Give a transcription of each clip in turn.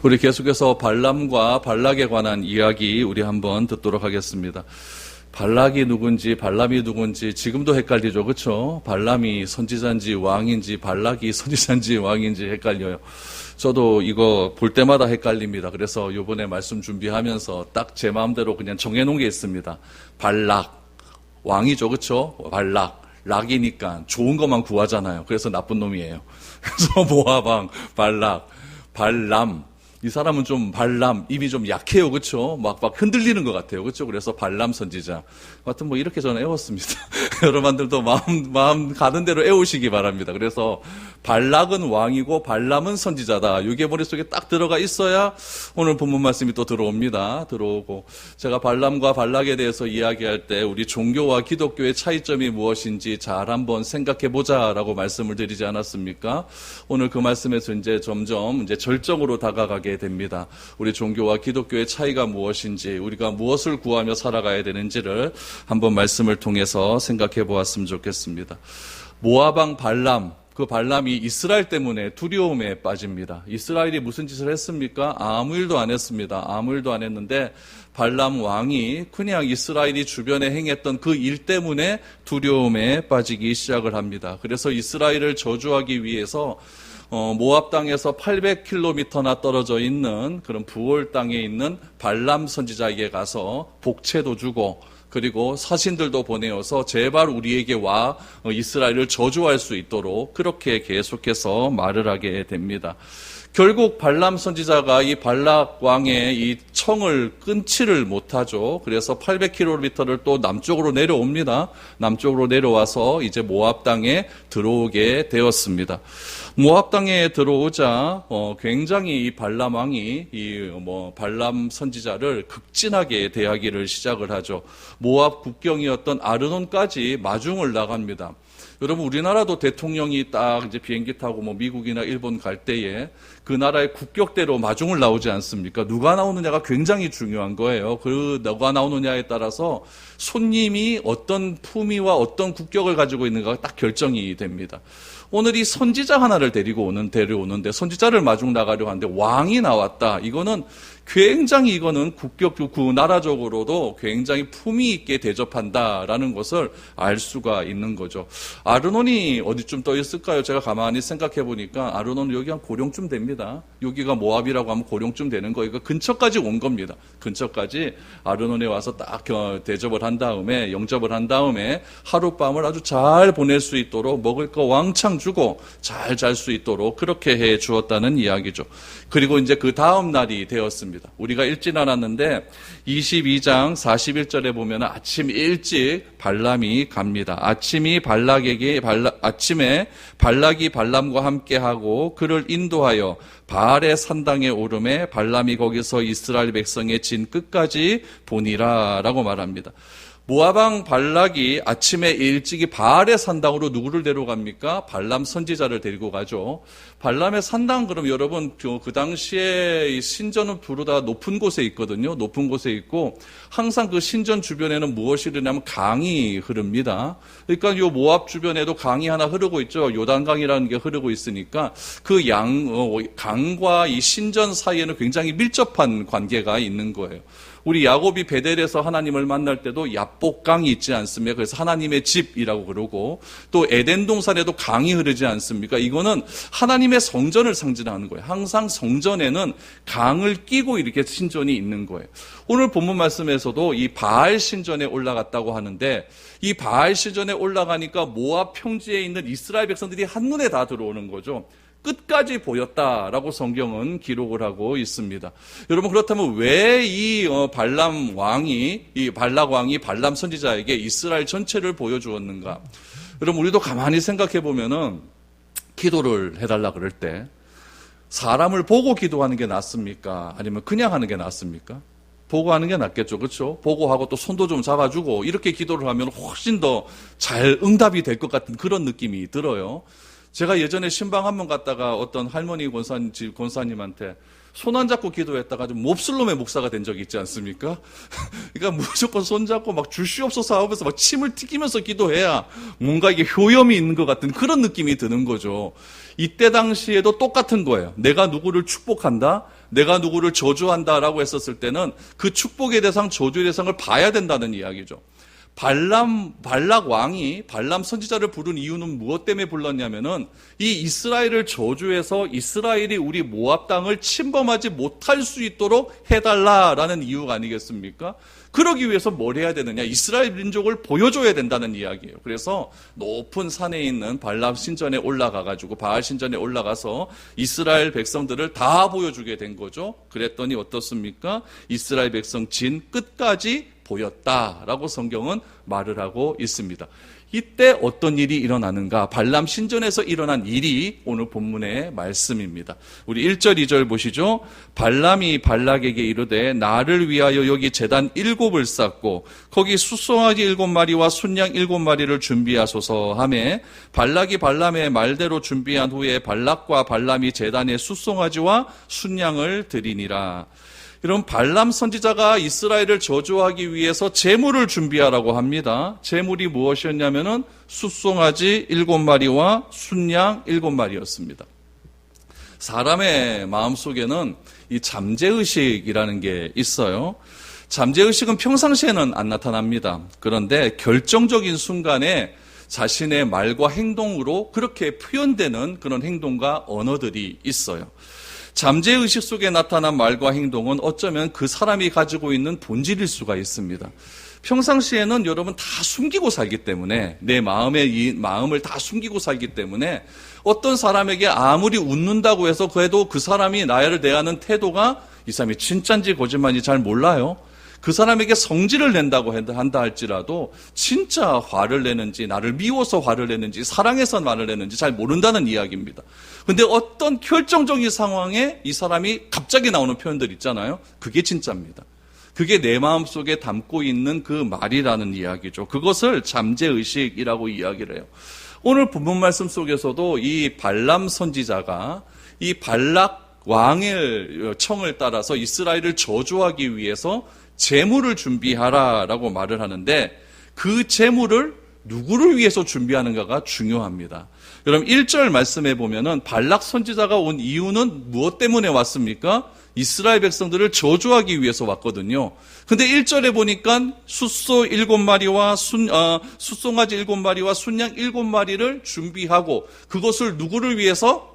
우리 계속해서 발람과 발락에 관한 이야기 우리 한번 듣도록 하겠습니다. 발락이 누군지 발람이 누군지 지금도 헷갈리죠. 그렇죠? 발람이 선지자인지 왕인지 발락이 선지자인지 왕인지 헷갈려요. 저도 이거 볼 때마다 헷갈립니다. 그래서 이번에 말씀 준비하면서 딱 제 마음대로 그냥 정해놓은 게 있습니다. 발락, 왕이죠. 그렇죠? 발락, 락이니까 좋은 것만 구하잖아요. 그래서 나쁜 놈이에요. 그래서 모압왕, 발락, 발람, 이 사람은 좀 발람, 입이 좀 약해요. 그렇죠? 막 흔들리는 것 같아요. 그렇죠? 그래서 발람 선지자. 하여튼 뭐 이렇게 저는 애웠습니다. 여러분들도 마음 가는 대로 애우시기 바랍니다. 그래서 발락은 왕이고 발람은 선지자다. 이게 머릿속에 딱 들어가 있어야 오늘 본문 말씀이 또 들어오고 제가 발람과 발락에 대해서 이야기할 때 우리 종교와 기독교의 차이점이 무엇인지 잘 한번 생각해 보자라고 말씀을 드리지 않았습니까? 오늘 그 말씀에서 이제 점점 절정으로 다가가게 됩니다. 우리 종교와 기독교의 차이가 무엇인지, 우리가 무엇을 구하며 살아가야 되는지를 한번 말씀을 통해서 생각해 보았으면 좋겠습니다. 모압왕 발람, 그 발람이 이스라엘 때문에 두려움에 빠집니다. 이스라엘이 무슨 짓을 했습니까? 아무 일도 안 했습니다. 아무 일도 안 했는데 발람 왕이 그냥 이스라엘이 주변에 행했던 그 일 때문에 두려움에 빠지기 시작을 합니다. 그래서 이스라엘을 저주하기 위해서 모압 땅에서 800km나 떨어져 있는 그런 부올 땅에 있는 발람 선지자에게 가서 복채도 주고 그리고 사신들도 보내어서 제발 우리에게 와 이스라엘을 저주할 수 있도록 그렇게 계속해서 말을 하게 됩니다. 결국 발람 선지자가 이 발락 왕의 이 청을 끊지를 못하죠. 그래서 800km를 또 남쪽으로 내려옵니다. 남쪽으로 내려와서 이제 모압 땅에 들어오게 되었습니다. 모압 땅에 들어오자 굉장히 이 발람 왕이 발람 선지자를 극진하게 대하기를 시작을 하죠. 모압 국경이었던 아르논까지 마중을 나갑니다. 여러분 우리나라도 대통령이 딱 이제 비행기 타고 미국이나 일본 갈 때에 그 나라의 국격대로 마중을 나오지 않습니까? 누가 나오느냐가 굉장히 중요한 거예요. 그 누가 나오느냐에 따라서 손님이 어떤 품위와 어떤 국격을 가지고 있는가가 딱 결정이 됩니다. 오늘 이 선지자 하나를 데려오는데 선지자를 마중 나가려고 하는데 왕이 나왔다. 이거는 굉장히 국격, 그 나라적으로도 굉장히 품위 있게 대접한다라는 것을 알 수가 있는 거죠. 아르논이 어디쯤 떠 있을까요? 제가 가만히 생각해 보니까 아르논은 여기 한 고령쯤 됩니다. 여기가 모압이라고 하면 고령쯤 되는 거니까 근처까지 온 겁니다. 근처까지 아르논에 와서 딱 대접을 한 다음에 영접을 한 다음에 하룻밤을 아주 잘 보낼 수 있도록 먹을 거 왕창 주고 잘 잘 수 있도록 그렇게 해 주었다는 이야기죠. 그리고 이제 그 다음 날이 되었습니다. 우리가 읽진 않았는데 22장 41절에 보면 아침 일찍 발람이 갑니다. 아침에 발락이 발람과 함께하고 그를 인도하여 바알의 산당에 오르매 발람이 거기서 이스라엘 백성의 진 끝까지 보니라 라고 말합니다. 모압왕 발락이 아침에 일찍이 바알의 산당으로 누구를 데려갑니까? 발람 선지자를 데리고 가죠. 발람의 산당, 그럼 여러분 그 당시에 이 신전은 두루 다 높은 곳에 있거든요. 높은 곳에 있고 항상 그 신전 주변에는 무엇이 흐르냐면 강이 흐릅니다. 그러니까 이 모압 주변에도 강이 하나 흐르고 있죠. 요단강이라는 게 흐르고 있으니까 그 강과 이 신전 사이에는 굉장히 밀접한 관계가 있는 거예요. 우리 야곱이 베델에서 하나님을 만날 때도 야복강이 있지 않습니까? 그래서 하나님의 집이라고 그러고 또 에덴 동산에도 강이 흐르지 않습니까? 이거는 하나님의 성전을 상징하는 거예요. 항상 성전에는 강을 끼고 이렇게 신전이 있는 거예요. 오늘 본문 말씀에서도 이 바알 신전에 올라갔다고 하는데 이 바알 신전에 올라가니까 모압 평지에 있는 이스라엘 백성들이 한눈에 다 들어오는 거죠. 끝까지 보였다라고 성경은 기록을 하고 있습니다. 여러분 그렇다면 왜 이 발락 왕이 발람 선지자에게 이스라엘 전체를 보여주었는가? 여러분 우리도 가만히 생각해 보면은 기도를 해달라 그럴 때 사람을 보고 기도하는 게 낫습니까? 아니면 그냥 하는 게 낫습니까? 보고 하는 게 낫겠죠. 그렇죠? 보고 하고 또 손도 좀 잡아주고 이렇게 기도를 하면 훨씬 더 잘 응답이 될 것 같은 그런 느낌이 들어요. 제가 예전에 신방 한번 갔다가 어떤 할머니 권사님한테 손 안 잡고 기도했다가 좀 몹쓸놈의 목사가 된 적이 있지 않습니까? 그러니까 무조건 손 잡고 막 주시옵소서 하면서 막 침을 튀기면서 기도해야 뭔가 이게 효염이 있는 것 같은 그런 느낌이 드는 거죠. 이때 당시에도 똑같은 거예요. 내가 누구를 축복한다, 내가 누구를 저주한다라고 했었을 때는 그 축복의 대상, 저주의 대상을 봐야 된다는 이야기죠. 발락 왕이 발람 선지자를 부른 이유는 무엇 때문에 불렀냐면은 이 이스라엘을 저주해서 이스라엘이 우리 모압 땅을 침범하지 못할 수 있도록 해달라라는 이유가 아니겠습니까? 그러기 위해서 뭘 해야 되느냐? 이스라엘 민족을 보여줘야 된다는 이야기예요. 그래서 높은 산에 있는 발람 신전에 올라가가지고 바알 신전에 올라가서 이스라엘 백성들을 다 보여주게 된 거죠. 그랬더니 어떻습니까? 이스라엘 백성 진 끝까지 보였다라고 성경은 말을 하고 있습니다. 이때 어떤 일이 일어나는가? 발람 신전에서 일어난 일이 오늘 본문의 말씀입니다. 우리 1절, 2절 보시죠. 발람이 발락에게 이르되 나를 위하여 여기 제단 7을 쌓고 거기 숫송아지 7마리와 순양 7마리를 준비하소서 하매 발락이 발람의 말대로 준비한 후에 발락과 발람이 제단에 숫송아지와 순양을 드리니라. 여러분, 발람 선지자가 이스라엘을 저주하기 위해서 제물을 준비하라고 합니다. 제물이 무엇이었냐면은 숫송아지 7마리와 순양 7마리였습니다. 사람의 마음속에는 이 잠재의식이라는 게 있어요. 잠재의식은 평상시에는 안 나타납니다. 그런데 결정적인 순간에 자신의 말과 행동으로 그렇게 표현되는 그런 행동과 언어들이 있어요. 잠재의식 속에 나타난 말과 행동은 어쩌면 그 사람이 가지고 있는 본질일 수가 있습니다. 평상시에는 여러분 다 숨기고 살기 때문에 내 마음을 다 숨기고 살기 때문에 어떤 사람에게 아무리 웃는다고 해서 그래도 그 사람이 나를 대하는 태도가 이 사람이 진짜인지 거짓말인지 잘 몰라요. 그 사람에게 성질을 낸다고 한다 할지라도 진짜 화를 내는지 나를 미워서 화를 내는지 사랑해서 화를 내는지 잘 모른다는 이야기입니다. 근데 어떤 결정적인 상황에 이 사람이 갑자기 나오는 표현들 있잖아요. 그게 진짜입니다. 그게 내 마음속에 담고 있는 그 말이라는 이야기죠. 그것을 잠재의식이라고 이야기를 해요. 오늘 본문 말씀 속에서도 이 발람 선지자가 이 발락 왕의 청을 따라서 이스라엘을 저주하기 위해서 제물을 준비하라라고 말을 하는데 그 제물을 누구를 위해서 준비하는가가 중요합니다. 여러분 1절 말씀해 보면은 발락 선지자가 온 이유는 무엇 때문에 왔습니까? 이스라엘 백성들을 저주하기 위해서 왔거든요. 근데 1절에 보니까 숫소 7마리와 숫송아지 7마리와 순양 7마리를 준비하고 그것을 누구를 위해서?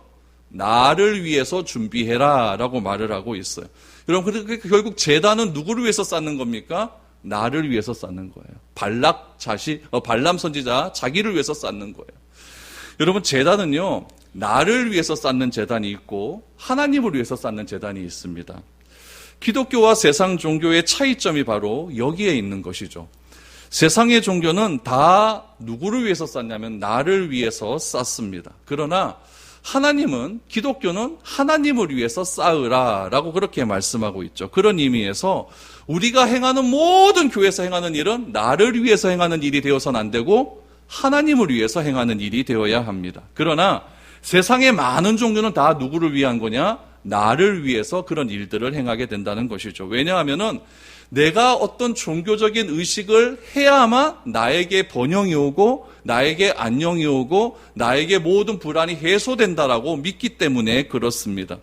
나를 위해서 준비해라 라고 말을 하고 있어요. 여러분, 그러니까 결국 제단은 누구를 위해서 쌓는 겁니까? 나를 위해서 쌓는 거예요. 발람 선지자 자기를 위해서 쌓는 거예요. 여러분, 제단은요, 나를 위해서 쌓는 제단이 있고 하나님을 위해서 쌓는 제단이 있습니다. 기독교와 세상 종교의 차이점이 바로 여기에 있는 것이죠. 세상의 종교는 다 누구를 위해서 쌓냐면 나를 위해서 쌓습니다. 그러나 하나님은, 기독교는 하나님을 위해서 쌓으라라고 그렇게 말씀하고 있죠. 그런 의미에서 우리가 행하는 모든 교회에서 행하는 일은 나를 위해서 행하는 일이 되어서는 안 되고 하나님을 위해서 행하는 일이 되어야 합니다. 그러나 세상의 많은 종교는 다 누구를 위한 거냐? 나를 위해서 그런 일들을 행하게 된다는 것이죠. 왜냐하면은 내가 어떤 종교적인 의식을 해야만 나에게 번영이 오고 나에게 안녕이 오고 나에게 모든 불안이 해소된다라고 믿기 때문에 그렇습니다.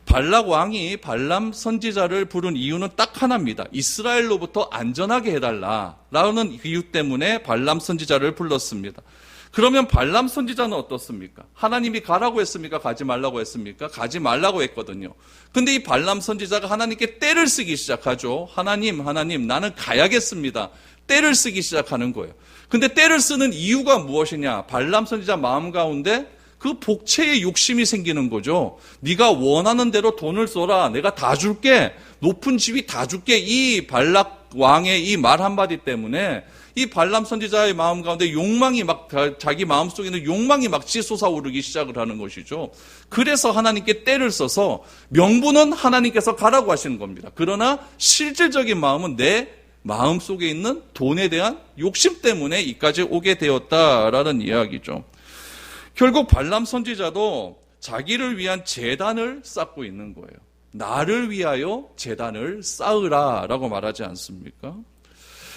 발락 왕이 발람 선지자를 부른 이유는 딱 하나입니다. 이스라엘로부터 안전하게 해달라라는 이유 때문에 발람 선지자를 불렀습니다. 그러면 발람 선지자는 어떻습니까? 하나님이 가라고 했습니까? 가지 말라고 했습니까? 가지 말라고 했거든요. 근데 이 발람 선지자가 하나님께 떼를 쓰기 시작하죠. 하나님, 나는 가야겠습니다. 떼를 쓰기 시작하는 거예요. 근데 떼를 쓰는 이유가 무엇이냐? 발람 선지자 마음 가운데 그 복채의 욕심이 생기는 거죠. 네가 원하는 대로 돈을 써라. 내가 다 줄게. 높은 지위 다 줄게. 이 발락 왕의 이 말 한마디 때문에 이 발람 선지자의 마음 가운데 욕망이 자기 마음속에 있는 욕망이 막 치솟아오르기 시작을 하는 것이죠. 그래서 하나님께 떼를 써서 명분은 하나님께서 가라고 하시는 겁니다. 그러나 실질적인 마음은 내 마음속에 있는 돈에 대한 욕심 때문에 이까지 오게 되었다라는 이야기죠. 결국 발람 선지자도 자기를 위한 제단을 쌓고 있는 거예요. 나를 위하여 제단을 쌓으라 라고 말하지 않습니까?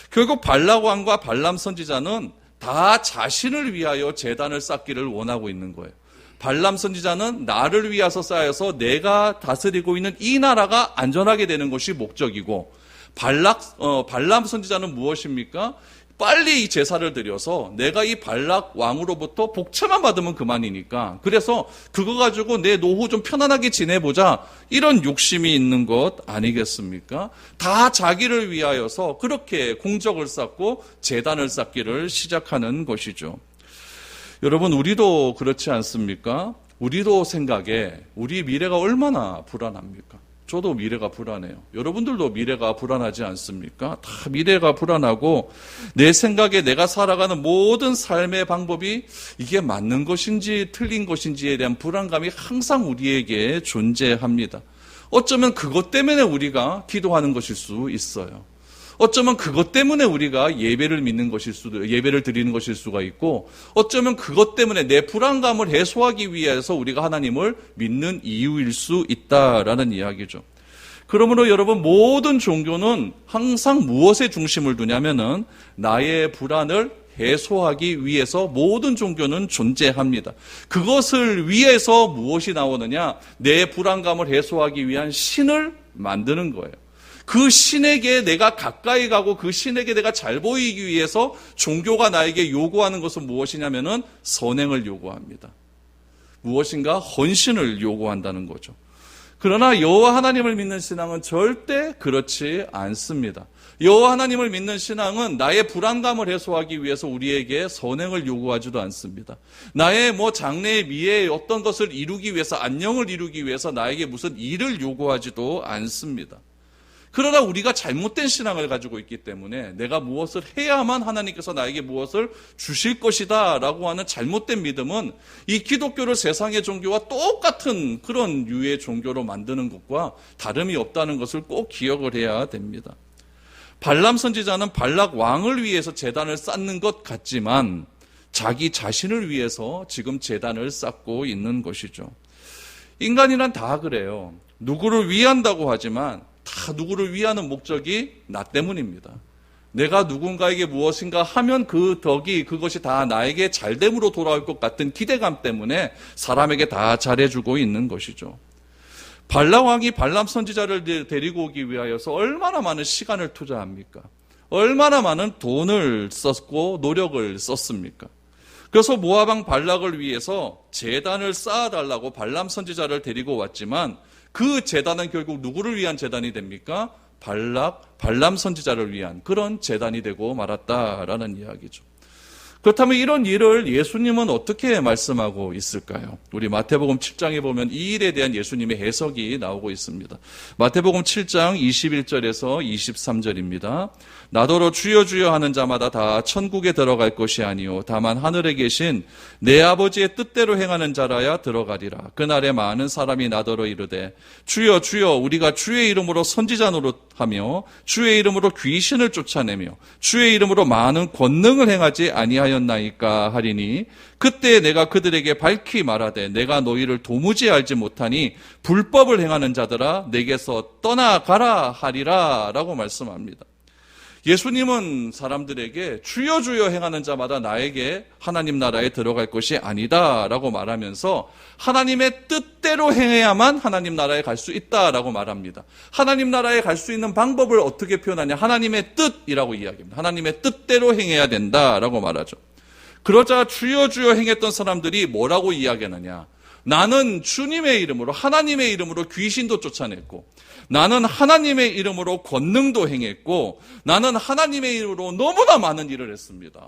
결국 발락 왕과 발람 선지자는 다 자신을 위하여 제단을 쌓기를 원하고 있는 거예요. 발람 선지자는 나를 위해서 쌓여서 내가 다스리고 있는 이 나라가 안전하게 되는 것이 목적이고, 발람 선지자는 무엇입니까? 빨리 이 제사를 드려서 내가 이 발락 왕으로부터 복채만 받으면 그만이니까, 그래서 그거 가지고 내 노후 좀 편안하게 지내보자, 이런 욕심이 있는 것 아니겠습니까? 다 자기를 위하여서 그렇게 공적을 쌓고 제단을 쌓기를 시작하는 것이죠. 여러분, 우리도 그렇지 않습니까? 우리도 생각에 우리 미래가 얼마나 불안합니까? 저도 미래가 불안해요. 여러분들도 미래가 불안하지 않습니까? 다 미래가 불안하고, 내 생각에 내가 살아가는 모든 삶의 방법이 이게 맞는 것인지 틀린 것인지에 대한 불안감이 항상 우리에게 존재합니다. 어쩌면 그것 때문에 우리가 기도하는 것일 수 있어요. 어쩌면 그것 때문에 우리가 예배를 드리는 것일 수가 있고, 어쩌면 그것 때문에 내 불안감을 해소하기 위해서 우리가 하나님을 믿는 이유일 수 있다라는 이야기죠. 그러므로 여러분, 모든 종교는 항상 무엇에 중심을 두냐면은 나의 불안을 해소하기 위해서 모든 종교는 존재합니다. 그것을 위해서 무엇이 나오느냐? 내 불안감을 해소하기 위한 신을 만드는 거예요. 그 신에게 내가 가까이 가고 그 신에게 내가 잘 보이기 위해서 종교가 나에게 요구하는 것은 무엇이냐면은 선행을 요구합니다. 무엇인가? 헌신을 요구한다는 거죠. 그러나 여호와 하나님을 믿는 신앙은 절대 그렇지 않습니다. 여호와 하나님을 믿는 신앙은 나의 불안감을 해소하기 위해서 우리에게 선행을 요구하지도 않습니다. 나의 장래의 미래의 어떤 것을 이루기 위해서, 안녕을 이루기 위해서 나에게 무슨 일을 요구하지도 않습니다. 그러나 우리가 잘못된 신앙을 가지고 있기 때문에 내가 무엇을 해야만 하나님께서 나에게 무엇을 주실 것이다 라고 하는 잘못된 믿음은 이 기독교를 세상의 종교와 똑같은 그런 유의 종교로 만드는 것과 다름이 없다는 것을 꼭 기억을 해야 됩니다. 발람 선지자는 발락 왕을 위해서 제단을 쌓는 것 같지만 자기 자신을 위해서 지금 제단을 쌓고 있는 것이죠. 인간이란 다 그래요. 누구를 위한다고 하지만 다 누구를 위하는 목적이 나 때문입니다. 내가 누군가에게 무엇인가 하면 그 덕이, 그것이 다 나에게 잘됨으로 돌아올 것 같은 기대감 때문에 사람에게 다 잘해주고 있는 것이죠. 발락 왕이 발람 선지자를 데리고 오기 위하여서 얼마나 많은 시간을 투자합니까? 얼마나 많은 돈을 썼고 노력을 썼습니까? 그래서 모압 왕 발락을 위해서 제단을 쌓아달라고 발람 선지자를 데리고 왔지만 그 제단은 결국 누구를 위한 제단이 됩니까? 발람 선지자를 위한 그런 제단이 되고 말았다라는 이야기죠. 그렇다면 이런 일을 예수님은 어떻게 말씀하고 있을까요? 우리 마태복음 7장에 보면 이 일에 대한 예수님의 해석이 나오고 있습니다. 마태복음 7장 21절에서 23절입니다. 나더러 주여 주여 하는 자마다 다 천국에 들어갈 것이 아니요 다만 하늘에 계신 내 아버지의 뜻대로 행하는 자라야 들어가리라. 그날에 많은 사람이 나더러 이르되 주여 주여 우리가 주의 이름으로 선지자 노릇하며 주의 이름으로 귀신을 쫓아내며 주의 이름으로 많은 권능을 행하지 아니하였나이까 하리니 그때 내가 그들에게 밝히 말하되 내가 너희를 도무지 알지 못하니 불법을 행하는 자들아 내게서 떠나가라 하리라 라고 말씀합니다. 예수님은 사람들에게 주여 주여 행하는 자마다 나에게 하나님 나라에 들어갈 것이 아니다 라고 말하면서 하나님의 뜻대로 행해야만 하나님 나라에 갈 수 있다라고 말합니다. 하나님 나라에 갈 수 있는 방법을 어떻게 표현하냐? 하나님의 뜻이라고 이야기합니다. 하나님의 뜻대로 행해야 된다라고 말하죠. 그러자 주여 주여 행했던 사람들이 뭐라고 이야기하느냐? 나는 주님의 이름으로, 하나님의 이름으로 귀신도 쫓아냈고, 나는 하나님의 이름으로 권능도 행했고, 나는 하나님의 이름으로 너무나 많은 일을 했습니다.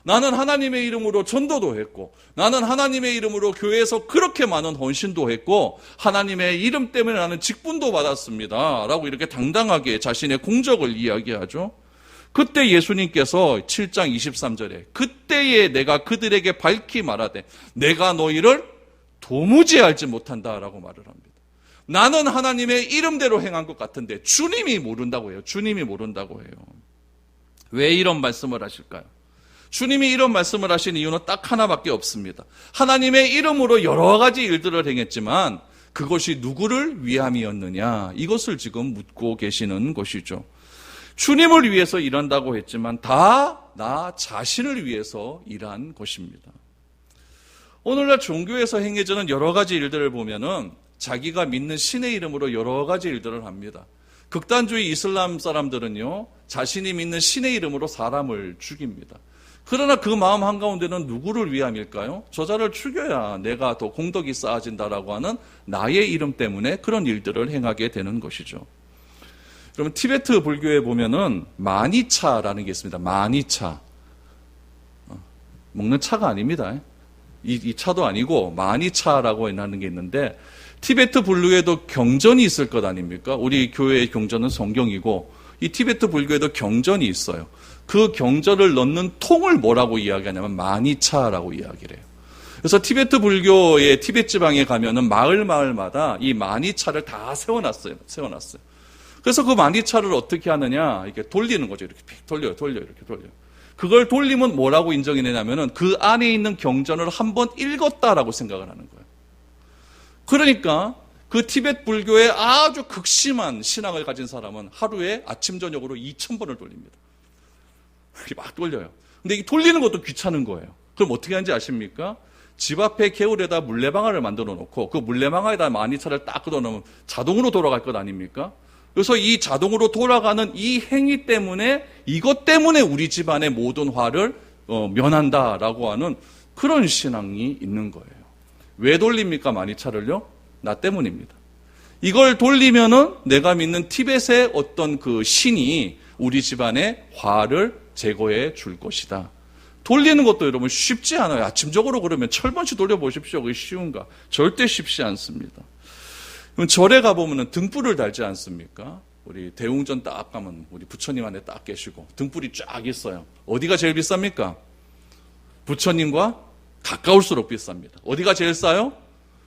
나는 하나님의 이름으로 전도도 했고, 나는 하나님의 이름으로 교회에서 그렇게 많은 헌신도 했고, 하나님의 이름 때문에 나는 직분도 받았습니다. 라고 이렇게 당당하게 자신의 공적을 이야기하죠. 그때 예수님께서 7장 23절에 그때에 내가 그들에게 밝히 말하되 내가 너희를 도무지 알지 못한다라고 말을 합니다. 나는 하나님의 이름대로 행한 것 같은데 주님이 모른다고 해요. 주님이 모른다고 해요. 왜 이런 말씀을 하실까요? 주님이 이런 말씀을 하신 이유는 딱 하나밖에 없습니다. 하나님의 이름으로 여러 가지 일들을 행했지만 그것이 누구를 위함이었느냐, 이것을 지금 묻고 계시는 것이죠. 주님을 위해서 일한다고 했지만 다 나 자신을 위해서 일한 것입니다. 오늘날 종교에서 행해지는 여러 가지 일들을 보면은 자기가 믿는 신의 이름으로 여러 가지 일들을 합니다. 극단주의 이슬람 사람들은요, 자신이 믿는 신의 이름으로 사람을 죽입니다. 그러나 그 마음 한가운데는 누구를 위함일까요? 저자를 죽여야 내가 더 공덕이 쌓아진다라고 하는 나의 이름 때문에 그런 일들을 행하게 되는 것이죠. 그러면 티베트 불교에 보면은 마니차라는 게 있습니다. 마니차. 먹는 차가 아닙니다. 이 차도 아니고 마니차라고 하는 게 있는데, 티베트 불교에도 경전이 있을 것 아닙니까? 우리 교회의 경전은 성경이고 이 티베트 불교에도 경전이 있어요. 그 경전을 넣는 통을 뭐라고 이야기하냐면 마니차라고 이야기를 해요. 그래서 티베트 불교의 티베트 지방에 가면은 마을마다 이 마니차를 다 세워놨어요. 그래서 그 마니차를 어떻게 하느냐, 이렇게 돌리는 거죠. 이렇게 돌려요. 그걸 돌리면 뭐라고 인정이 되냐면은 그 안에 있는 경전을 한번 읽었다라고 생각을 하는 거예요. 그러니까 그 티베트 불교의 아주 극심한 신앙을 가진 사람은 하루에 아침 저녁으로 2,000번을 돌립니다. 이렇게 막 돌려요. 근데 이 돌리는 것도 귀찮은 거예요. 그럼 어떻게 하는지 아십니까? 집 앞에 개울에다 물레방아를 만들어 놓고 그 물레방아에다 마니차를 딱 걷어 놓으면 자동으로 돌아갈 것 아닙니까? 그래서 이 자동으로 돌아가는 이 행위 때문에, 이것 때문에 우리 집안의 모든 화를 면한다라고 하는 그런 신앙이 있는 거예요. 왜 돌립니까, 마니차를요? 나 때문입니다. 이걸 돌리면은 내가 믿는 티벳의 어떤 그 신이 우리 집안의 화를 제거해 줄 것이다. 돌리는 것도 여러분 쉽지 않아요. 아침적으로 그러면 철번씩 돌려보십시오. 그게 쉬운가? 절대 쉽지 않습니다. 그럼 절에 가보면 등불을 달지 않습니까? 우리 대웅전 딱 가면 우리 부처님 안에 딱 계시고 등불이 쫙 있어요. 어디가 제일 비쌉니까? 부처님과 가까울수록 비쌉니다. 어디가 제일 싸요?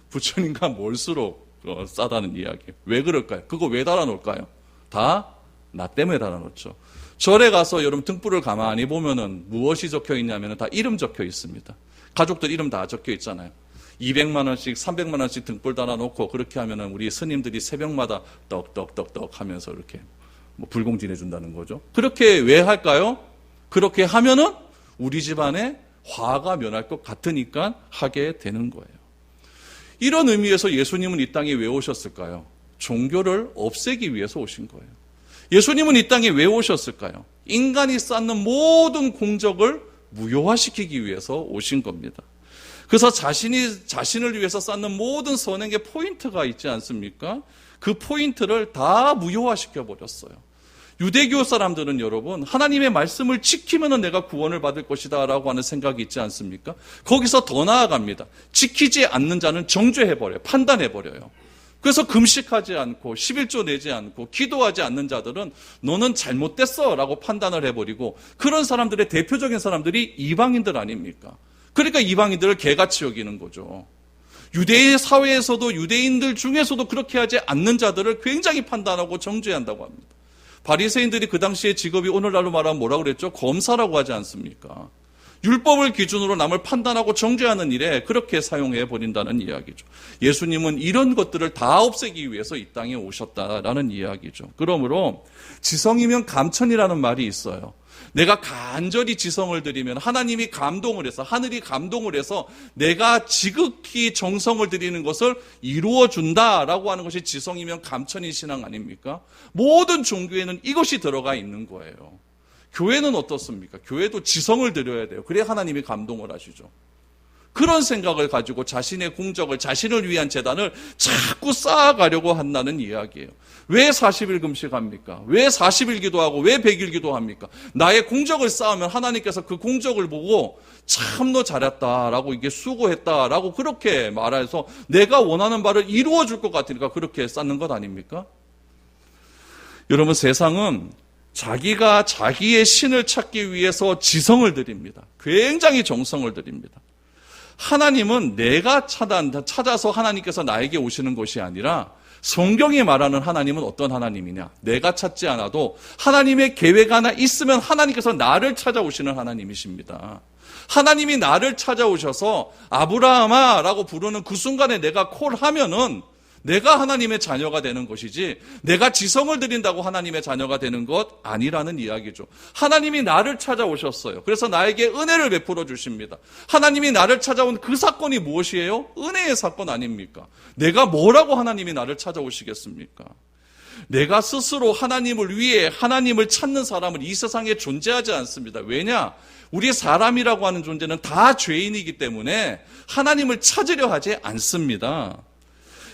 부처님과 멀수록 싸다는 이야기. 왜 그럴까요? 그거 왜 달아놓을까요? 다 나 때문에 달아놓죠. 절에 가서 여러분 등불을 가만히 보면은 무엇이 적혀 있냐면은 다 이름 적혀 있습니다. 가족들 이름 다 적혀 있잖아요. 200만 원씩, 300만 원씩 등불 달아놓고 그렇게 하면은 우리 스님들이 새벽마다 떡떡떡떡 하면서 이렇게 불공지내 준다는 거죠. 그렇게 왜 할까요? 그렇게 하면은 우리 집안에 화가 면할 것 같으니까 하게 되는 거예요. 이런 의미에서 예수님은 이 땅에 왜 오셨을까요? 종교를 없애기 위해서 오신 거예요. 예수님은 이 땅에 왜 오셨을까요? 인간이 쌓는 모든 공적을 무효화시키기 위해서 오신 겁니다. 그래서 자신을 위해서 쌓는 모든 선행의 포인트가 있지 않습니까? 그 포인트를 다 무효화시켜 버렸어요. 유대교 사람들은 여러분, 하나님의 말씀을 지키면 내가 구원을 받을 것이다 라고 하는 생각이 있지 않습니까? 거기서 더 나아갑니다. 지키지 않는 자는 정죄해버려요. 판단해버려요. 그래서 금식하지 않고 11조 내지 않고 기도하지 않는 자들은 너는 잘못됐어 라고 판단을 해버리고, 그런 사람들의 대표적인 사람들이 이방인들 아닙니까? 그러니까 이방인들을 개같이 여기는 거죠. 유대인 사회에서도 유대인들 중에서도 그렇게 하지 않는 자들을 굉장히 판단하고 정죄한다고 합니다. 바리새인들이 그 당시에 직업이 오늘날로 말하면 뭐라고 그랬죠? 검사라고 하지 않습니까? 율법을 기준으로 남을 판단하고 정죄하는 일에 그렇게 사용해 버린다는 이야기죠. 예수님은 이런 것들을 다 없애기 위해서 이 땅에 오셨다라는 이야기죠. 그러므로 지성이면 감천이라는 말이 있어요. 내가 간절히 지성을 드리면 하나님이 감동을 해서, 하늘이 감동을 해서 내가 지극히 정성을 드리는 것을 이루어준다라고 하는 것이 지성이면 감천인 신앙 아닙니까? 모든 종교에는 이것이 들어가 있는 거예요. 교회는 어떻습니까? 교회도 지성을 드려야 돼요. 그래야 하나님이 감동을 하시죠. 그런 생각을 가지고 자신의 공적을, 자신을 위한 재단을 자꾸 쌓아가려고 한다는 이야기예요. 왜 40일 금식합니까? 왜 40일 기도하고 왜 100일 기도합니까? 나의 공적을 쌓으면 하나님께서 그 공적을 보고 참 너 잘했다라고, 이게 수고했다라고 그렇게 말해서 내가 원하는 바를 이루어 줄 것 같으니까 그렇게 쌓는 것 아닙니까? 여러분, 세상은 자기가 자기의 신을 찾기 위해서 지성을 드립니다. 굉장히 정성을 드립니다. 하나님은 내가 찾아서 하나님께서 나에게 오시는 것이 아니라 성경이 말하는 하나님은 어떤 하나님이냐? 내가 찾지 않아도 하나님의 계획 하나 있으면 하나님께서 나를 찾아오시는 하나님이십니다. 하나님이 나를 찾아오셔서 아브라함아 라고 부르는 그 순간에 내가 콜하면은 내가 하나님의 자녀가 되는 것이지 내가 지성을 드린다고 하나님의 자녀가 되는 것 아니라는 이야기죠. 하나님이 나를 찾아오셨어요. 그래서 나에게 은혜를 베풀어 주십니다. 하나님이 나를 찾아온 그 사건이 무엇이에요? 은혜의 사건 아닙니까? 내가 뭐라고 하나님이 나를 찾아오시겠습니까? 내가 스스로 하나님을 위해 하나님을 찾는 사람은 이 세상에 존재하지 않습니다. 왜냐? 우리 사람이라고 하는 존재는 다 죄인이기 때문에 하나님을 찾으려 하지 않습니다.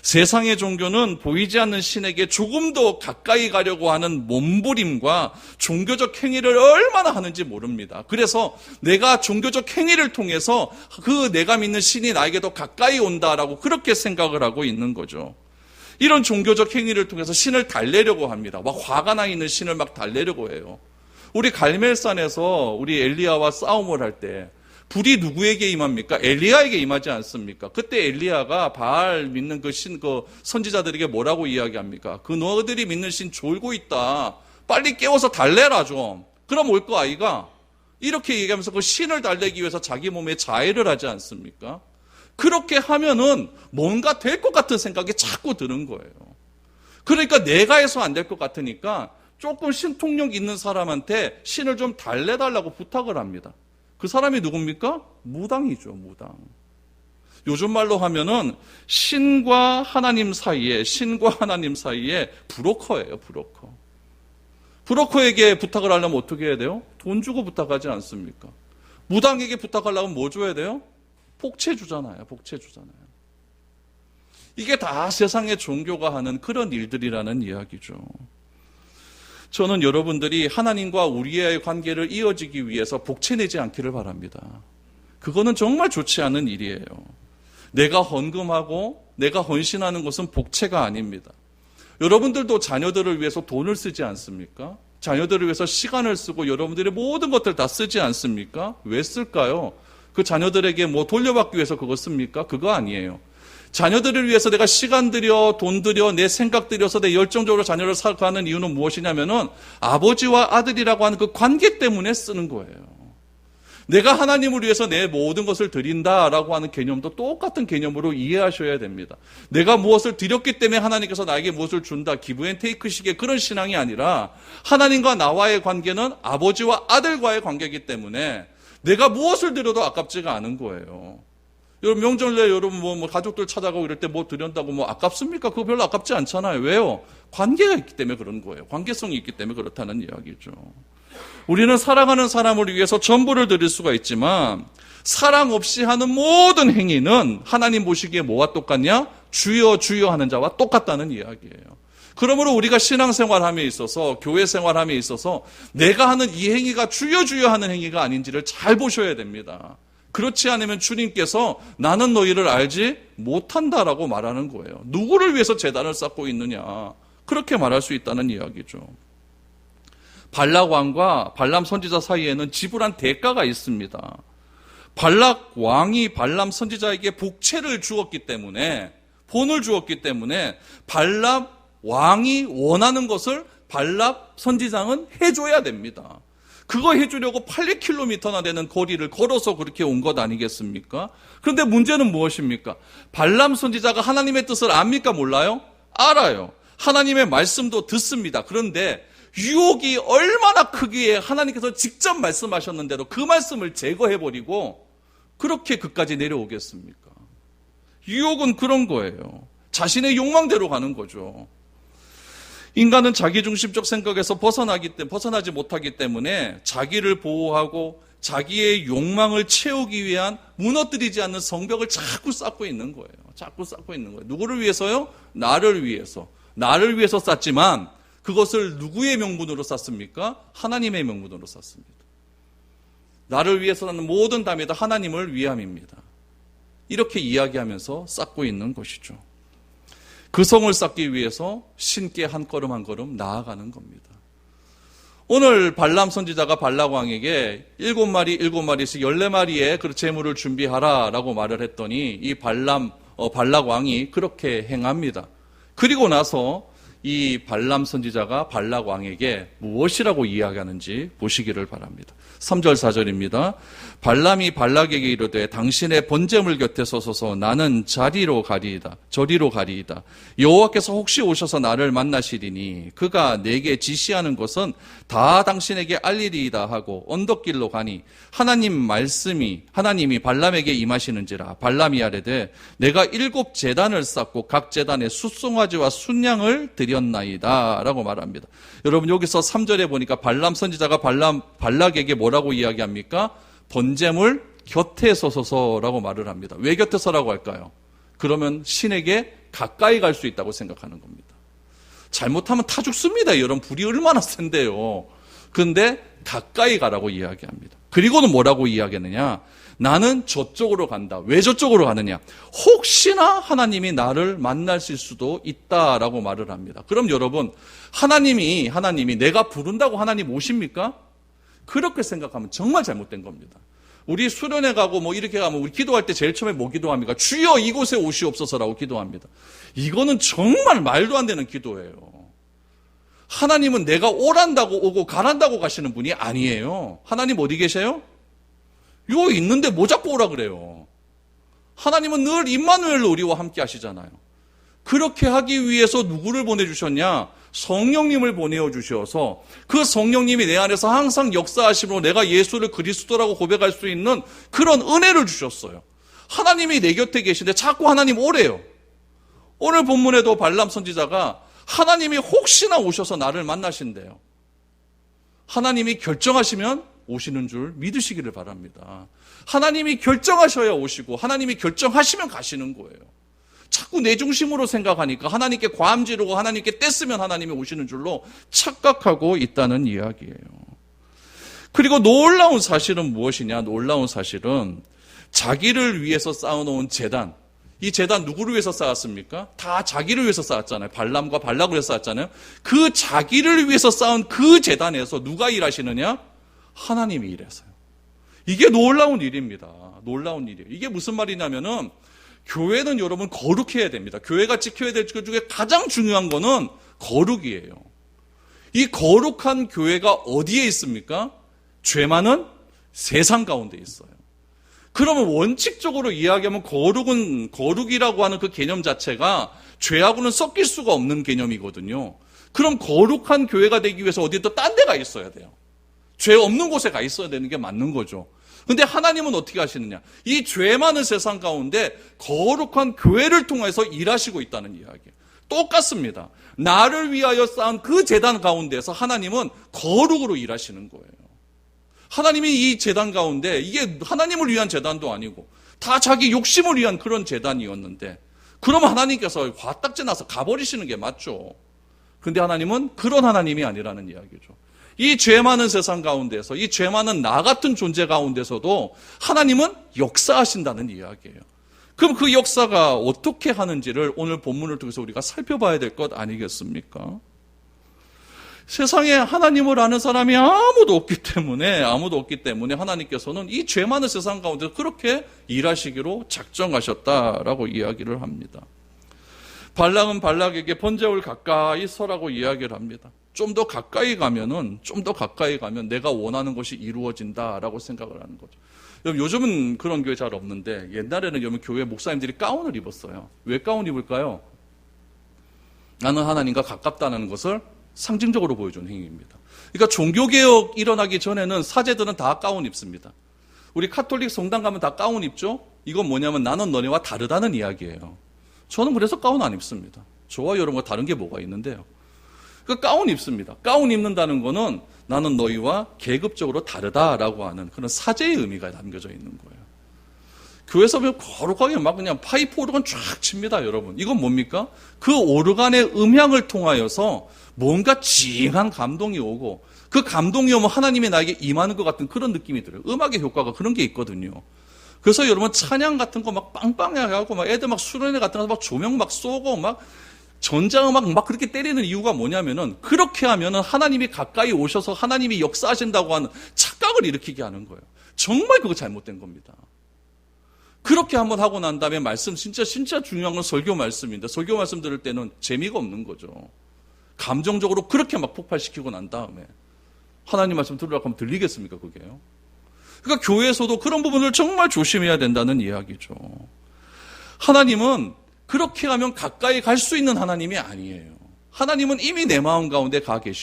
세상의 종교는 보이지 않는 신에게 조금 더 가까이 가려고 하는 몸부림과 종교적 행위를 얼마나 하는지 모릅니다. 그래서 내가 종교적 행위를 통해서 그 내가 믿는 신이 나에게 더 가까이 온다라고 그렇게 생각을 하고 있는 거죠. 이런 종교적 행위를 통해서 신을 달래려고 합니다. 막 화가 나 있는 신을 막 달래려고 해요. 우리 갈멜산에서 우리 엘리야와 싸움을 할 때 불이 누구에게 임합니까? 엘리야에게 임하지 않습니까? 그때 엘리야가 바알 믿는 그 선지자들에게 뭐라고 이야기합니까? 그 너희들이 믿는 신 졸고 있다. 빨리 깨워서 달래라 좀. 그럼 올 거 아이가? 이렇게 얘기하면서 그 신을 달래기 위해서 자기 몸에 자해를 하지 않습니까? 그렇게 하면은 뭔가 될 것 같은 생각이 자꾸 드는 거예요. 그러니까 내가 해서 안 될 것 같으니까 조금 신통력 있는 사람한테 신을 좀 달래달라고 부탁을 합니다. 그 사람이 누굽니까? 무당이죠, 무당. 요즘 말로 하면은 신과 하나님 사이에 브로커예요, 브로커. 브로커에게 부탁을 하려면 어떻게 해야 돼요? 돈 주고 부탁하지 않습니까? 무당에게 부탁하려면 뭐 줘야 돼요? 복채 주잖아요, 복채 주잖아요. 이게 다 세상의 종교가 하는 그런 일들이라는 이야기죠. 저는 여러분들이 하나님과 우리의 관계를 이어지기 위해서 복채내지 않기를 바랍니다. 그거는 정말 좋지 않은 일이에요. 내가 헌금하고 내가 헌신하는 것은 복채가 아닙니다. 여러분들도 자녀들을 위해서 돈을 쓰지 않습니까? 자녀들을 위해서 시간을 쓰고 여러분들의 모든 것들 다 쓰지 않습니까? 왜 쓸까요? 그 자녀들에게 뭐 돌려받기 위해서 그거 씁니까? 그거 아니에요. 자녀들을 위해서 내가 시간 들여, 돈 들여, 내 생각 들여서 내 열정적으로 자녀를 살아가는 이유는 무엇이냐면은 아버지와 아들이라고 하는 그 관계 때문에 쓰는 거예요. 내가 하나님을 위해서 내 모든 것을 드린다라고 하는 개념도 똑같은 개념으로 이해하셔야 됩니다. 내가 무엇을 드렸기 때문에 하나님께서 나에게 무엇을 준다, 기브 앤 테이크식의 그런 신앙이 아니라 하나님과 나와의 관계는 아버지와 아들과의 관계이기 때문에 내가 무엇을 드려도 아깝지가 않은 거예요. 여러분 명절에 여러분 뭐 가족들 찾아가고 이럴 때 뭐 드린다고 뭐 아깝습니까? 그거 별로 아깝지 않잖아요. 왜요? 관계가 있기 때문에 그런 거예요. 관계성이 있기 때문에 그렇다는 이야기죠. 우리는 사랑하는 사람을 위해서 전부를 드릴 수가 있지만 사랑 없이 하는 모든 행위는 하나님 보시기에 뭐와 똑같냐? 주여 주여 하는 자와 똑같다는 이야기예요. 그러므로 우리가 신앙생활함에 있어서 교회 생활함에 있어서 내가 하는 이 행위가 주여 주여 하는 행위가 아닌지를 잘 보셔야 됩니다. 그렇지 않으면 주님께서 나는 너희를 알지 못한다라고 말하는 거예요. 누구를 위해서 제단을 쌓고 있느냐, 그렇게 말할 수 있다는 이야기죠. 발락 왕과 발람 선지자 사이에는 지불한 대가가 있습니다. 발락 왕이 발람 선지자에게 복채를 주었기 때문에, 본을 주었기 때문에 발람 왕이 원하는 것을 발락 선지자는 해줘야 됩니다. 그거 해주려고 800km나 되는 거리를 걸어서 그렇게 온 것 아니겠습니까? 그런데 문제는 무엇입니까? 발람 선지자가 하나님의 뜻을 압니까? 몰라요? 알아요. 하나님의 말씀도 듣습니다. 그런데 유혹이 얼마나 크기에 하나님께서 직접 말씀하셨는데도 그 말씀을 제거해버리고 그렇게 그까지 내려오겠습니까? 유혹은 그런 거예요. 자신의 욕망대로 가는 거죠. 인간은 자기중심적 생각에서 벗어나지 못하기 때문에 자기를 보호하고 자기의 욕망을 채우기 위한 무너뜨리지 않는 성벽을 자꾸 쌓고 있는 거예요. 자꾸 쌓고 있는 거예요. 누구를 위해서요? 나를 위해서. 나를 위해서 쌓지만 그것을 누구의 명분으로 쌓습니까? 하나님의 명분으로 쌓습니다. 나를 위해서는 모든 담이 다 하나님을 위함입니다. 이렇게 이야기하면서 쌓고 있는 것이죠. 그 성을 쌓기 위해서 신께 한 걸음 한 걸음 나아가는 겁니다. 오늘 발람 선지자가 발락 왕에게 7마리씩 14마리의 그 재물을 준비하라라고 말을 했더니 이 발락 왕이 그렇게 행합니다. 그리고 나서 이 발람 선지자가 발락 왕에게 무엇이라고 이야기하는지 보시기를 바랍니다. 3절 4절입니다. 발람이 발락에게 이르되 당신의 번제물 곁에 서소서 나는 저리로 가리이다. 여호와께서 혹시 오셔서 나를 만나시리니 그가 내게 지시하는 것은 다 당신에게 알리리이다 하고 언덕길로 가니 하나님이 발람에게 임하시는지라. 발람이 아뢰되 내가 7 제단을 쌓고 각 제단에 숫송아지와 순양을 드렸나이다 라고 말합니다. 여러분 여기서 3절에 보니까 발람 선지자가 발락에게 뭐라고 이야기합니까? 번제물 곁에 서소서라고 말을 합니다. 왜 곁에 서라고 할까요? 그러면 신에게 가까이 갈 수 있다고 생각하는 겁니다. 잘못하면 타 죽습니다. 여러분 불이 얼마나 센데요. 그런데 가까이 가라고 이야기합니다. 그리고는 뭐라고 이야기하느냐? 나는 저쪽으로 간다. 왜 저쪽으로 가느냐? 혹시나 하나님이 나를 만나실 수도 있다라고 말을 합니다. 그럼 여러분 하나님이 내가 부른다고 하나님 오십니까? 그렇게 생각하면 정말 잘못된 겁니다. 우리 수련회 가고 뭐 이렇게 가면 우리 기도할 때 제일 처음에 뭐 기도합니까? 주여 이곳에 오시옵소서라고 기도합니다. 이거는 정말 말도 안 되는 기도예요. 하나님은 내가 오란다고 오고 가란다고 가시는 분이 아니에요. 하나님 어디 계세요? 요 있는데 뭐 자꾸 오라 그래요. 하나님은 늘 임마누엘로 우리와 함께 하시잖아요. 그렇게 하기 위해서 누구를 보내주셨냐? 성령님을 보내주셔서 그 성령님이 내 안에서 항상 역사하심으로 내가 예수를 그리스도라고 고백할 수 있는 그런 은혜를 주셨어요. 하나님이 내 곁에 계신데 자꾸 하나님 오래요. 오늘 본문에도 발람 선지자가 하나님이 혹시나 오셔서 나를 만나신대요. 하나님이 결정하시면 오시는 줄 믿으시기를 바랍니다. 하나님이 결정하셔야 오시고 하나님이 결정하시면 가시는 거예요. 자꾸 내 중심으로 생각하니까 하나님께 과함 지르고 하나님께 뗐으면 하나님이 오시는 줄로 착각하고 있다는 이야기예요. 그리고 놀라운 사실은 무엇이냐? 놀라운 사실은 자기를 위해서 쌓아놓은 제단, 이 제단 누구를 위해서 쌓았습니까? 다 자기를 위해서 쌓았잖아요. 발람과 발락을 위해서 쌓았잖아요. 그 자기를 위해서 쌓은 그 제단에서 누가 일하시느냐? 하나님이 일해서요. 이게 놀라운 일입니다. 놀라운 일이에요. 이게 무슨 말이냐면은 교회는 여러분 거룩해야 됩니다. 교회가 지켜야 될 것 중에 가장 중요한 거는 거룩이에요. 이 거룩한 교회가 어디에 있습니까? 죄 많은 세상 가운데 있어요. 그러면 원칙적으로 이야기하면 거룩이라고 하는 그 개념 자체가 죄하고는 섞일 수가 없는 개념이거든요. 그럼 거룩한 교회가 되기 위해서 어디 또 딴 데가 있어야 돼요. 죄 없는 곳에 가 있어야 되는 게 맞는 거죠. 근데 하나님은 어떻게 하시느냐? 이 죄 많은 세상 가운데 거룩한 교회를 통해서 일하시고 있다는 이야기예요. 똑같습니다. 나를 위하여 쌓은 그 제단 가운데서 하나님은 거룩으로 일하시는 거예요. 하나님이 이 제단 가운데 이게 하나님을 위한 제단도 아니고 다 자기 욕심을 위한 그런 제단이었는데 그러면 하나님께서 화딱지 나서 가버리시는 게 맞죠. 그런데 하나님은 그런 하나님이 아니라는 이야기죠. 이 죄 많은 세상 가운데서 이 죄 많은 나 같은 존재 가운데서도 하나님은 역사하신다는 이야기예요. 그럼 그 역사가 어떻게 하는지를 오늘 본문을 통해서 우리가 살펴봐야 될 것 아니겠습니까? 세상에 하나님을 아는 사람이 아무도 없기 때문에 하나님께서는 이 죄 많은 세상 가운데서 그렇게 일하시기로 작정하셨다라고 이야기를 합니다. 발락은 발락에게 번제물 가까이 서라고 이야기를 합니다. 좀 더 가까이 가면 내가 원하는 것이 이루어진다라고 생각을 하는 거죠. 여러분, 요즘은 그런 교회 잘 없는데 옛날에는 여러분 교회 목사님들이 가운을 입었어요. 왜 가운 입을까요? 나는 하나님과 가깝다는 것을 상징적으로 보여주는 행위입니다. 그러니까 종교개혁 일어나기 전에는 사제들은 다 가운 입습니다. 우리 카톨릭 성당 가면 다 가운 입죠? 이건 뭐냐면 나는 너네와 다르다는 이야기예요. 저는 그래서 가운 안 입습니다. 저와 여러분과 다른 게 뭐가 있는데요. 그 가운 입습니다. 가운 입는다는 거는 나는 너희와 계급적으로 다르다라고 하는 그런 사제의 의미가 담겨져 있는 거예요. 교회에서 보면 거룩하게 막 그냥 파이프 오르간 쫙 칩니다, 여러분. 이건 뭡니까? 그 오르간의 음향을 통하여서 뭔가 징한 감동이 오고 그 감동이 오면 하나님이 나에게 임하는 것 같은 그런 느낌이 들어요. 음악의 효과가 그런 게 있거든요. 그래서 여러분 찬양 같은 거 막 빵빵하게 하고 막 애들 막 수련회 같은 거 막 조명 막 쏘고 막 전자음악 막 그렇게 때리는 이유가 뭐냐면은 그렇게 하면은 하나님이 가까이 오셔서 하나님이 역사하신다고 하는 착각을 일으키게 하는 거예요. 정말 그거 잘못된 겁니다. 그렇게 한번 하고 난 다음에 말씀 진짜 중요한 건 설교 말씀인데 설교 말씀 들을 때는 재미가 없는 거죠. 감정적으로 그렇게 막 폭발시키고 난 다음에 하나님 말씀 들으라고 하면 들리겠습니까 그게요? 그러니까 교회에서도 그런 부분을 정말 조심해야 된다는 이야기죠. 하나님은 그렇게 하면 가까이 갈 수 있는 하나님이 아니에요. 하나님은 이미 내 마음 가운데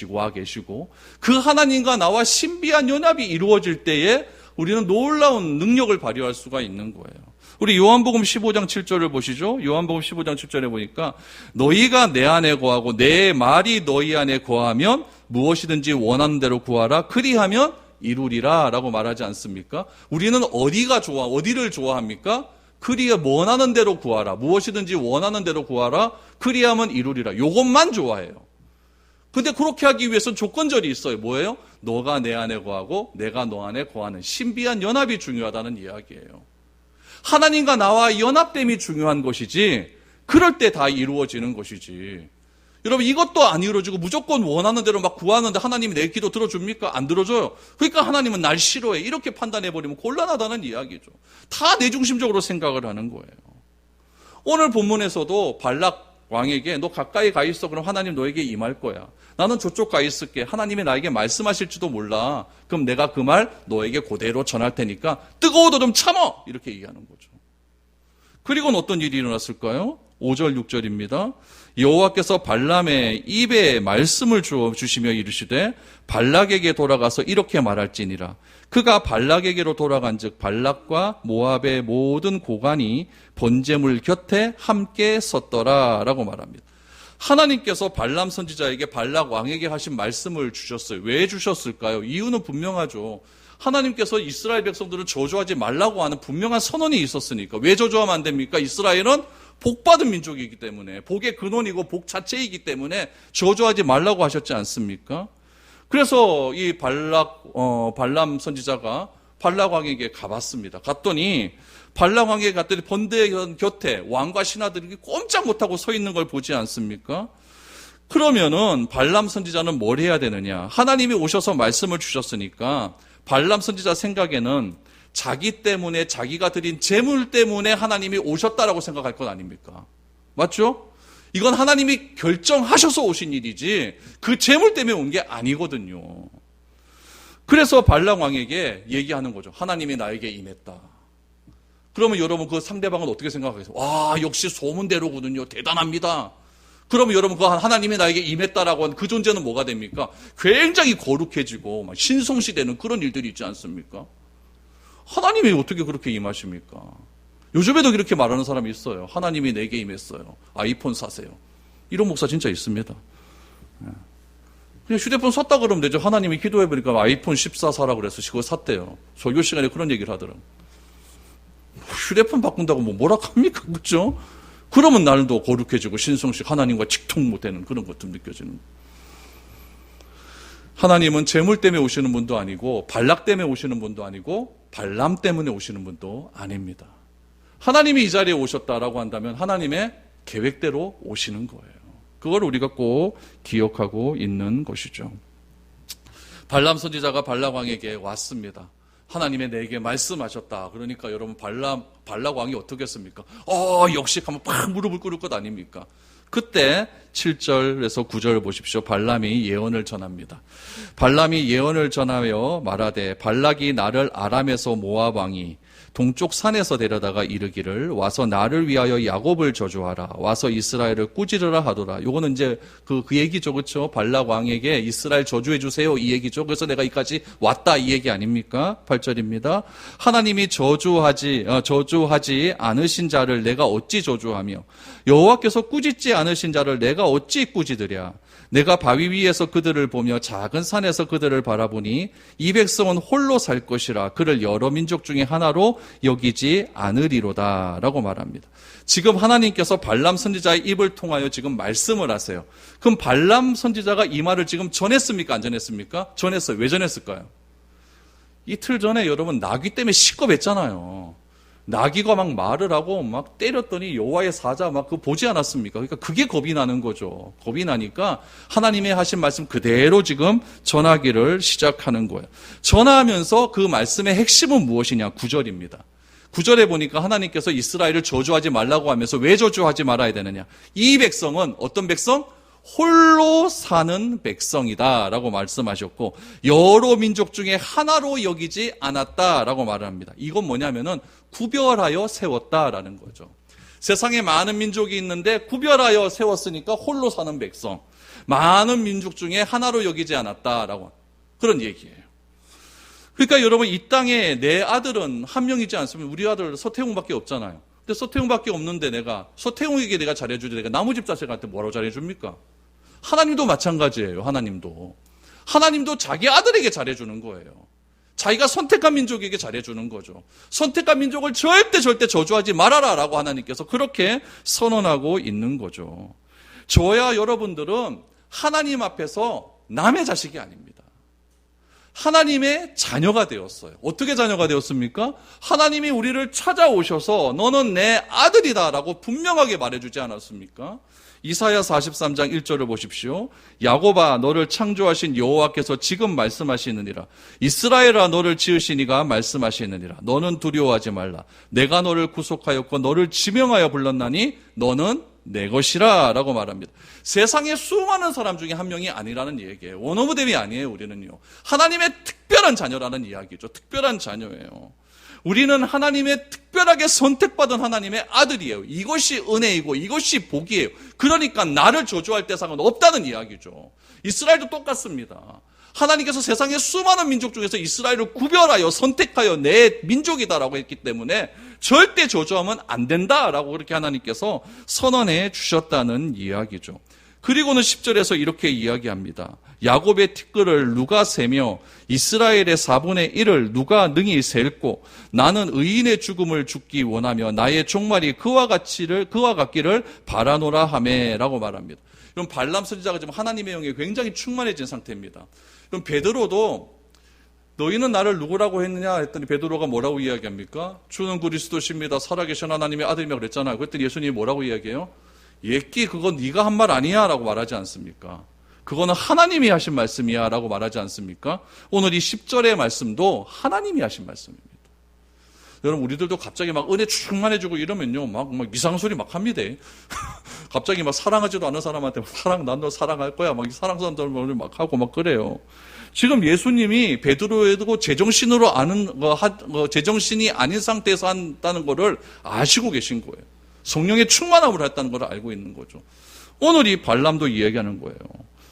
와 계시고 그 하나님과 나와 신비한 연합이 이루어질 때에 우리는 놀라운 능력을 발휘할 수가 있는 거예요. 우리 요한복음 15장 7절을 보시죠. 요한복음 15장 7절에 보니까 너희가 내 안에 거하고 내 말이 너희 안에 거하면 무엇이든지 원하는 대로 구하라. 그리하면 이루리라 라고 말하지 않습니까? 우리는 어디를 좋아합니까? 그리야 원하는 대로 구하라. 무엇이든지 원하는 대로 구하라. 그리하면 이루리라. 요것만 좋아해요. 근데 그렇게 하기 위해서는 조건절이 있어요. 뭐예요? 너가 내 안에 거하고 내가 너 안에 거하는 신비한 연합이 중요하다는 이야기예요. 하나님과 나와 연합됨이 중요한 것이지 그럴 때 다 이루어지는 것이지. 여러분 이것도 안 이루어지고 무조건 원하는 대로 막 구하는데 하나님이 내 기도 들어줍니까? 안 들어줘요. 그러니까 하나님은 날 싫어해. 이렇게 판단해버리면 곤란하다는 이야기죠. 다 내 중심적으로 생각을 하는 거예요. 오늘 본문에서도 발락 왕에게 너 가까이 가 있어. 그럼 하나님 너에게 임할 거야. 나는 저쪽 가 있을게. 하나님이 나에게 말씀하실지도 몰라. 그럼 내가 그 말 너에게 그대로 전할 테니까 뜨거워도 좀 참어. 이렇게 얘기하는 거죠. 그리고는 어떤 일이 일어났을까요? 5절 6절입니다. 여호와께서 발람의 입에 말씀을 주시며 이르시되 발락에게 돌아가서 이렇게 말할지니라. 그가 발락에게로 돌아간즉 발락과 모압의 모든 고관이 번제물 곁에 함께 섰더라 라고 말합니다. 하나님께서 발람 선지자에게 발락 왕에게 하신 말씀을 주셨어요. 왜 주셨을까요? 이유는 분명하죠. 하나님께서 이스라엘 백성들을 저주하지 말라고 하는 분명한 선언이 있었으니까. 왜 저주하면 안 됩니까? 이스라엘은 복받은 민족이기 때문에, 복의 근원이고 복 자체이기 때문에 저주하지 말라고 하셨지 않습니까? 그래서 이 발람 선지자가 발락 왕에게 가봤습니다. 갔더니 발락 왕에게 갔더니 번대 곁에 왕과 신하들이 꼼짝 못하고 서 있는 걸 보지 않습니까? 그러면은 발람 선지자는 뭘 해야 되느냐? 하나님이 오셔서 말씀을 주셨으니까 발람 선지자 생각에는 자기 때문에, 자기가 드린 재물 때문에 하나님이 오셨다라고 생각할 것 아닙니까? 맞죠? 이건 하나님이 결정하셔서 오신 일이지 그 재물 때문에 온 게 아니거든요. 그래서 발락 왕에게 얘기하는 거죠. 하나님이 나에게 임했다. 그러면 여러분 그 상대방은 어떻게 생각하겠어요? 와, 역시 소문대로거든요. 대단합니다. 그러면 여러분 그 하나님이 나에게 임했다라고 하는 그 존재는 뭐가 됩니까? 굉장히 거룩해지고 막 신성시되는 그런 일들이 있지 않습니까? 하나님이 어떻게 그렇게 임하십니까? 요즘에도 그렇게 말하는 사람이 있어요. 하나님이 내게 임했어요. 아이폰 사세요. 이런 목사 진짜 있습니다. 그냥 휴대폰 샀다 그러면 되죠. 하나님이 기도해보니까 아이폰 14 사라 그래서 그거 샀대요. 설교 시간에 그런 얘기를 하더라고요. 휴대폰 바꾼다고 뭐라 합니까? 그렇죠? 그러면 날도 거룩해지고 신성식 하나님과 직통 못되는 그런 것도 느껴지는. 하나님은 재물 때문에 오시는 분도 아니고 발락 때문에 오시는 분도 아니고 발람 때문에 오시는 분도 아닙니다. 하나님이 이 자리에 오셨다라고 한다면 하나님의 계획대로 오시는 거예요. 그걸 우리가 꼭 기억하고 있는 것이죠. 발람 선지자가 발락 왕에게 왔습니다. 하나님의 내게 말씀하셨다. 그러니까 여러분 발락 왕이 어떻게 했습니까? 역시 하면 팍 무릎을 꿇을 것 아닙니까? 그때 7절에서 9절 보십시오. 발람이 예언을 전합니다. 발람이 예언을 전하여 말하되 발락이 나를 아람에서 모압 왕이 동쪽 산에서 데려다가 이르기를 와서 나를 위하여 야곱을 저주하라. 와서 이스라엘을 꾸지르라 하더라. 요거는 이제 그 얘기죠. 그렇죠? 발락 왕에게 이스라엘 저주해 주세요. 이 얘기죠. 그래서 내가 이까지 왔다 이 얘기 아닙니까? 8절입니다. 하나님이 저주하지 않으신 자를 내가 어찌 저주하며 여호와께서 꾸짖지 않으신 자를 내가 어찌 꾸짖으랴. 내가 바위 위에서 그들을 보며 작은 산에서 그들을 바라보니 이 백성은 홀로 살 것이라 그를 여러 민족 중에 하나로 여기지 않으리로다 라고 말합니다. 지금 하나님께서 발람 선지자의 입을 통하여 지금 말씀을 하세요. 그럼 발람 선지자가 이 말을 지금 전했습니까? 안 전했습니까? 전했어요. 왜 전했을까요? 이틀 전에 여러분 나귀 때문에 시겁했잖아요. 나귀가 막 말을 하고 막 때렸더니 여호와의 사자 막 그거 보지 않았습니까? 그러니까 그게 겁이 나는 거죠. 겁이 나니까 하나님의 하신 말씀 그대로 지금 전하기를 시작하는 거예요. 전하면서 그 말씀의 핵심은 무엇이냐? 9절입니다. 9절에 보니까 하나님께서 이스라엘을 저주하지 말라고 하면서 왜 저주하지 말아야 되느냐? 이 백성은 어떤 백성? 홀로 사는 백성이다라고 말씀하셨고 여러 민족 중에 하나로 여기지 않았다라고 말을 합니다. 이건 뭐냐면은 구별하여 세웠다라는 거죠. 세상에 많은 민족이 있는데 구별하여 세웠으니까 홀로 사는 백성. 많은 민족 중에 하나로 여기지 않았다라고 그런 얘기예요. 그러니까 여러분 이 땅에 내 아들은 한 명이지 않습니까? 우리 아들 서태웅밖에 없잖아요. 근데 서태웅밖에 없는데 내가 서태웅에게 내가 잘해주지 내가 나무 집사들한테 뭐라고 잘해줍니까? 하나님도 마찬가지예요. 하나님도 자기 아들에게 잘해주는 거예요. 자기가 선택한 민족에게 잘해주는 거죠. 선택한 민족을 절대 저주하지 말아라라고 하나님께서 그렇게 선언하고 있는 거죠. 저야 여러분들은 하나님 앞에서 남의 자식이 아닙니다. 하나님의 자녀가 되었어요. 어떻게 자녀가 되었습니까? 하나님이 우리를 찾아오셔서 너는 내 아들이다라고 분명하게 말해주지 않았습니까? 이사야 43장 1절을 보십시오. 야곱아 너를 창조하신 여호와께서 지금 말씀하시느니라. 이스라엘아 너를 지으시니가 말씀하시느니라. 너는 두려워하지 말라. 내가 너를 구속하였고 너를 지명하여 불렀나니 너는 내 것이라 라고 말합니다. 세상에 수많은 사람 중에 한 명이 아니라는 얘기예요. 원오브댐이 아니에요. 우리는요. 하나님의 특별한 자녀라는 이야기죠. 특별한 자녀예요. 우리는 하나님의 특별하게 선택받은 하나님의 아들이에요. 이것이 은혜이고 이것이 복이에요. 그러니까 나를 저주할 대상은 없다는 이야기죠. 이스라엘도 똑같습니다. 하나님께서 세상의 수많은 민족 중에서 이스라엘을 구별하여 선택하여 내 민족이다라고 했기 때문에 절대 저주하면 안 된다라고 그렇게 하나님께서 선언해 주셨다는 이야기죠. 그리고는 10절에서 이렇게 이야기합니다. 야곱의 티끌을 누가 세며 이스라엘의 4분의 1을 누가 능히 셀고 나는 의인의 죽음을 죽기 원하며 나의 종말이 그와 같기를 바라노라 하매라고 말합니다. 그럼 발람 선지자가 지금 하나님의 영에 굉장히 충만해진 상태입니다. 그럼 베드로도 너희는 나를 누구라고 했느냐 했더니 베드로가 뭐라고 이야기합니까? 주는 그리스도십니다. 살아계신 하나님의 아들이라고 그랬잖아요. 그랬더니 예수님이 뭐라고 이야기해요? 예끼 그건 네가 한 말 아니야 라고 말하지 않습니까? 그거는 하나님이 하신 말씀이야 라고 말하지 않습니까? 오늘 이 10절의 말씀도 하나님이 하신 말씀입니다. 여러분 우리들도 갑자기 막 은혜 충만해지고 이러면요 막 이상한 소리 막 합니다. 갑자기 막 사랑하지도 않은 사람한테 난 너 사랑할 거야 막 사랑선들 막 하고 막 그래요. 지금 예수님이 베드로에도 제정신으로 제정신이 아닌 상태에서 한다는 거를 아시고 계신 거예요. 성령의 충만함을 했다는 걸 알고 있는 거죠. 오늘 이 발람도 이야기하는 거예요.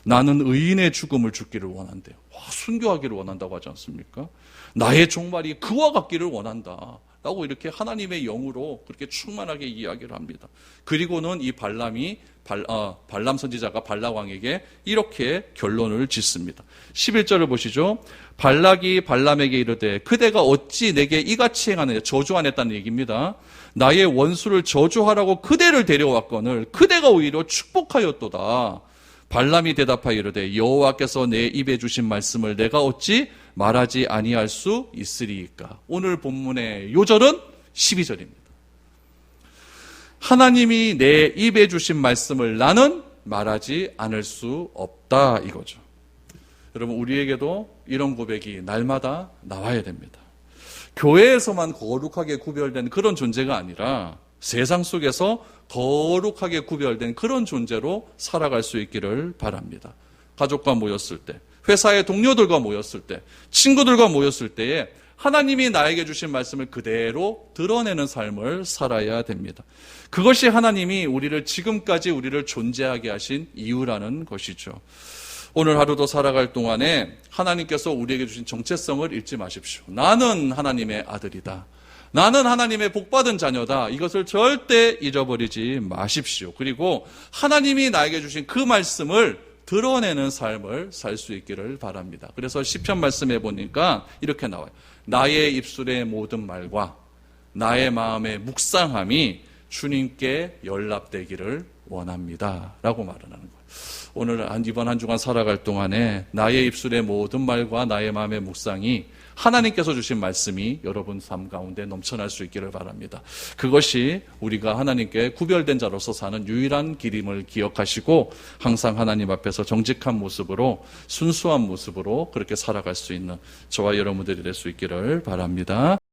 나는 의인의 죽음을 죽기를 원한대요. 순교하기를 원한다고 하지 않습니까? 나의 종말이 그와 같기를 원한다. 라고 이렇게 하나님의 영으로 그렇게 충만하게 이야기를 합니다. 그리고는 이 발람 선지자가 발락 왕에게 이렇게 결론을 짓습니다. 11절을 보시죠. 발락이 발람에게 이르되 그대가 어찌 내게 이같이 행하느냐. 저주 안 했다는 얘기입니다. 나의 원수를 저주하라고 그대를 데려왔거늘 그대가 오히려 축복하였도다. 발람이 대답하여 이르되 여호와께서 내 입에 주신 말씀을 내가 어찌 말하지 아니할 수 있으리이까. 오늘 본문의 요절은 12절입니다. 하나님이 내 입에 주신 말씀을 나는 말하지 않을 수 없다 이거죠. 여러분 우리에게도 이런 고백이 날마다 나와야 됩니다. 교회에서만 거룩하게 구별된 그런 존재가 아니라 세상 속에서 거룩하게 구별된 그런 존재로 살아갈 수 있기를 바랍니다. 가족과 모였을 때, 회사의 동료들과 모였을 때, 친구들과 모였을 때에 하나님이 나에게 주신 말씀을 그대로 드러내는 삶을 살아야 됩니다. 그것이 하나님이 지금까지 우리를 존재하게 하신 이유라는 것이죠. 오늘 하루도 살아갈 동안에 하나님께서 우리에게 주신 정체성을 잊지 마십시오. 나는 하나님의 아들이다. 나는 하나님의 복받은 자녀다. 이것을 절대 잊어버리지 마십시오. 그리고 하나님이 나에게 주신 그 말씀을 드러내는 삶을 살 수 있기를 바랍니다. 그래서 시편 말씀에 보니까 이렇게 나와요. 나의 입술의 모든 말과 나의 마음의 묵상함이 주님께 연락되기를 원합니다. 라고 말을 하는 거예요. 오늘 이번 한 주간 살아갈 동안에 나의 입술의 모든 말과 나의 마음의 묵상이 하나님께서 주신 말씀이 여러분 삶 가운데 넘쳐날 수 있기를 바랍니다. 그것이 우리가 하나님께 구별된 자로서 사는 유일한 길임을 기억하시고 항상 하나님 앞에서 정직한 모습으로 순수한 모습으로 그렇게 살아갈 수 있는 저와 여러분들이 될 수 있기를 바랍니다.